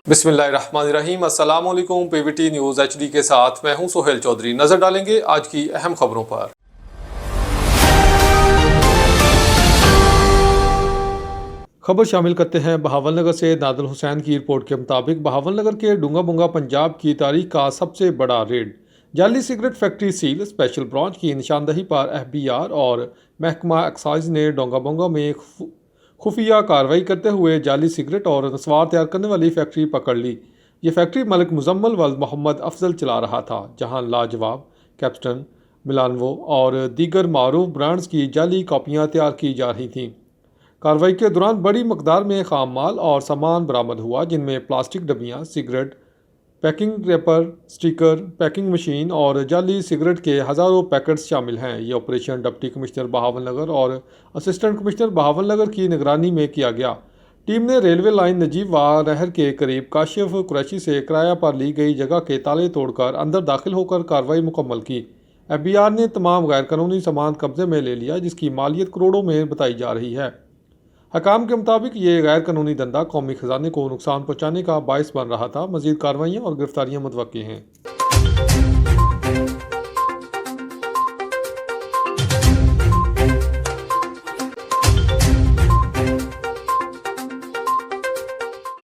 बिस्मिल्लाहिर्रहमानिर्रहीम। अस्सलाम वालेकुम। पीवीटी न्यूज़ एचडी के साथ मैं हूं सोहेल चौधरी। नजर डालेंगे आज की अहम खबरों पर। खबर शामिल करते हैं बहावलनगर से। नादिर हुसैन की रिपोर्ट के मुताबिक बहावलनगर के डूंगा बुंगा पंजाब की तारीख का सबसे बड़ा रेड। जाली cigarette factory seal. Special branch की निशानदही पर एफबीआर और महकमा एक्साइज ने डोंगा बोंगा में खुफिया कार्रवाई करते हुए जाली सिगरेट और नस्वार तैयार करने वाली फैक्ट्री पकड़ ली। ये फैक्ट्री मलिक मुजम्मल वल्द मोहम्मद अफजल चला रहा था, जहां लाजवाब, कैप्टन, मिलानवो और दीगर मारूफ ब्रांड्स की जाली कॉपियां तैयार की जा रही थीं। कार्रवाई के दौरान बड़ी मकदार में खाम माल और सामान बरामद हुआ, जिनमें प्लास्टिक डब्बियाँ, सिगरेट पैकिंग रेपर, स्टिकर, पैकिंग मशीन और जाली सिगरेट के हज़ारों पैकेट्स शामिल हैं। ये ऑपरेशन डिप्टी कमिश्नर बहावलनगर और असिस्टेंट कमिश्नर बहावलनगर की निगरानी में किया गया। टीम ने रेलवे लाइन नजीब वाह नहर के करीब काशिफ कुरैशी से किराया पर ली गई जगह के ताले तोड़कर अंदर दाखिल होकर कार्रवाई मुकम्मल की। एफबीआर ने तमाम गैर कानूनी सामान कब्जे में ले लिया, जिसकी मालियत करोड़ों में बताई जा रही है। हकाम के मुताबिक ये गैर कानूनी धंधा कौमी खजाने को नुकसान पहुँचाने का बायस बन रहा था। मजीद कार्रवाइयाँ और गिरफ्तारियाँ मुतवक्की हैं।